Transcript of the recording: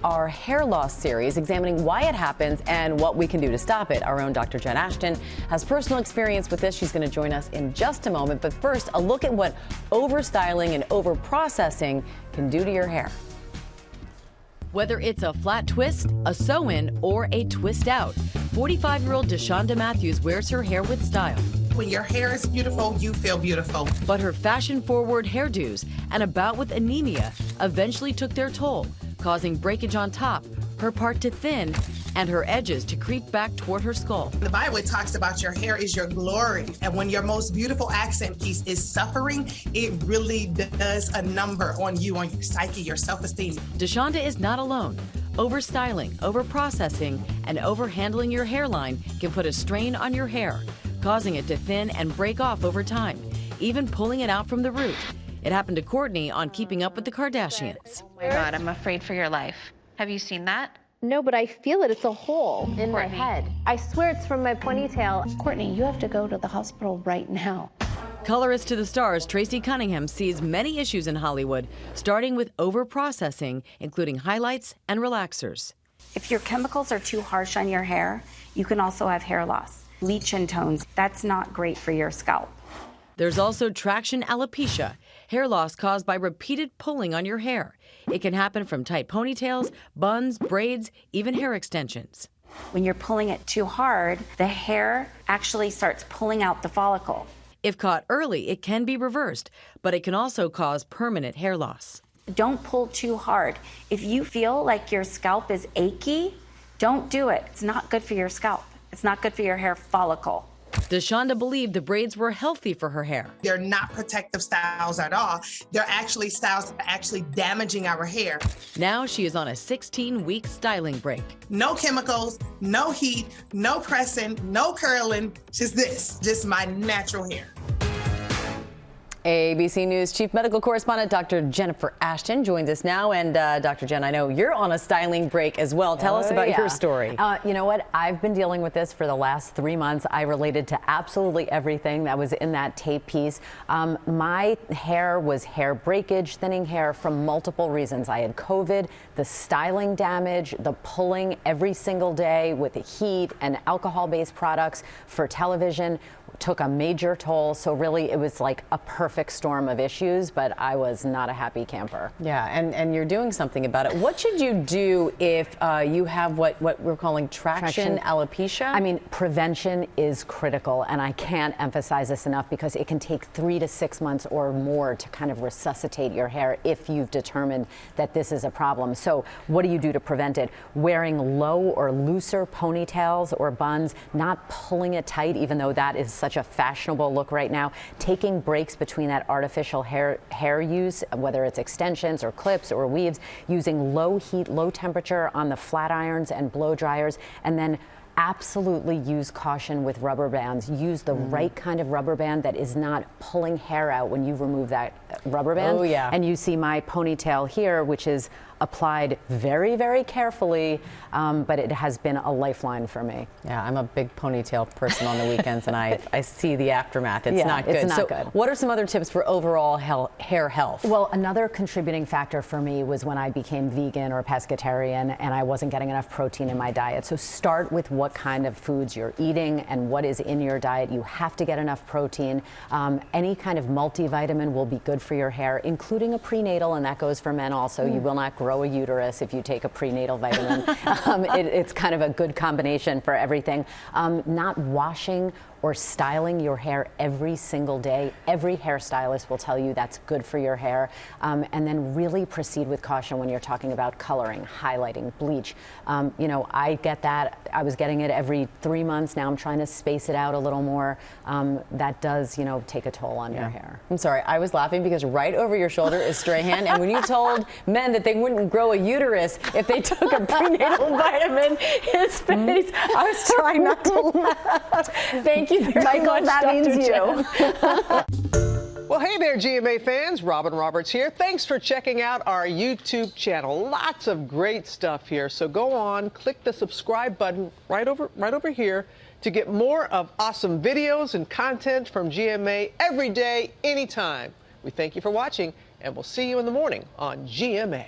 our hair loss series, examining why it happens and what we can do to stop it. Our own Dr. Jen Ashton has personal experience with this. She's going to join us in just a moment. But first, a look at what overstyling and overprocessing can do to your hair. Whether it's a flat twist, a sew-in, or a twist out, 45-year-old Deshonda Matthews wears her hair with style. When your hair is beautiful, you feel beautiful. But her fashion-forward hairdos and a bout with anemia eventually took their toll, causing breakage on top, her part to thin, and her edges to creep back toward her skull. The Bible talks about your hair is your glory. And when your most beautiful accent piece is suffering, it really does a number on you, on your psyche, your self-esteem. Deshonda is not alone. Overstyling, overprocessing, and overhandling your hairline can put a strain on your hair, causing it to thin and break off over time, even pulling it out from the root. It happened to Courtney on Keeping Up with the Kardashians. Oh my God, I'm afraid for your life. Have you seen that? No, but I feel it. It's a hole in my head. I swear it's from my ponytail. Courtney, you have to go to the hospital right now. Colorist to the stars, Tracy Cunningham sees many issues in Hollywood, starting with overprocessing, including highlights and relaxers. If your chemicals are too harsh on your hair, you can also have hair loss. Bleach and tones, that's not great for your scalp. There's also traction alopecia, hair loss caused by repeated pulling on your hair. It can happen from tight ponytails, buns, braids, even hair extensions. When you're pulling it too hard, the hair actually starts pulling out the follicle. If caught early, it can be reversed, but it can also cause permanent hair loss. Don't pull too hard. If you feel like your scalp is achy, don't do it. It's not good for your scalp. It's not good for your hair follicle. Deshonda believed the braids were healthy for her hair. They're not protective styles at all. They're actually styles that are actually damaging our hair. Now she is on a 16-week styling break. No chemicals, no heat, no pressing, no curling, just my natural hair. ABC News Chief Medical Correspondent Dr. Jennifer Ashton joins us now. And Dr. Jen, I know you're on a styling break as well. Tell us about your story. You know what? I've been dealing with this for the last 3 months. I related to absolutely everything that was in that tape piece. My hair was hair breakage, thinning hair from multiple reasons. I had COVID, the styling damage, the pulling every single day with the heat and alcohol-based products for television took a major toll. So really it was like a perfect storm of issues, but I was not a happy camper. Yeah, and you're doing something about it. What should you do if you have what we're calling traction alopecia? I mean, prevention is critical, and I can't emphasize this enough because it can take 3 to 6 months or more to kind of resuscitate your hair if you've determined that this is a problem. So what do you do to prevent it? Wearing low or looser ponytails or buns, not pulling it tight, even though that is such a fashionable look right now. Taking breaks between that artificial hair use, whether it's extensions or clips or weaves, using low heat, low temperature on the flat irons and blow dryers, and then absolutely use caution with rubber bands. Use the right kind of rubber band that is not pulling hair out when you remove that rubber band. Oh, yeah. And you see my ponytail here, which is applied very, very carefully, but it has been a lifeline for me. Yeah, I'm a big ponytail person on the weekends, and I see the aftermath. It's not good. It's not good. What are some other tips for overall hair health? Well, another contributing factor for me was when I became vegan or pescatarian and I wasn't getting enough protein in my diet. So start with what kind of foods you're eating and what is in your diet. You have to get enough protein. Any kind of multivitamin will be good for your hair, including a prenatal, and that goes for men also. You will not grow a uterus if you take a prenatal vitamin. It's kind of a good combination for everything. Not washing or styling your hair every single day. Every hairstylist will tell you that's good for your hair. And then really proceed with caution when you're talking about coloring, highlighting, bleach. You know, I get that. I was getting it every 3 months. Now I'm trying to space it out a little more. That does, you know, take a toll on your hair. I'm sorry, I was laughing because right over your shoulder is Strahan, and when you told men that they wouldn't grow a uterus if they took a prenatal vitamin, his face, I was trying not to laugh. Thank you very Michael, much, that Dr. means Jen. Well, hey there, GMA fans. Robin Roberts here. Thanks for checking out our YouTube channel. Lots of great stuff here. So go on, click the subscribe button right over here to get more of awesome videos and content from GMA every day, anytime. We thank you for watching, and we'll see you in the morning on GMA.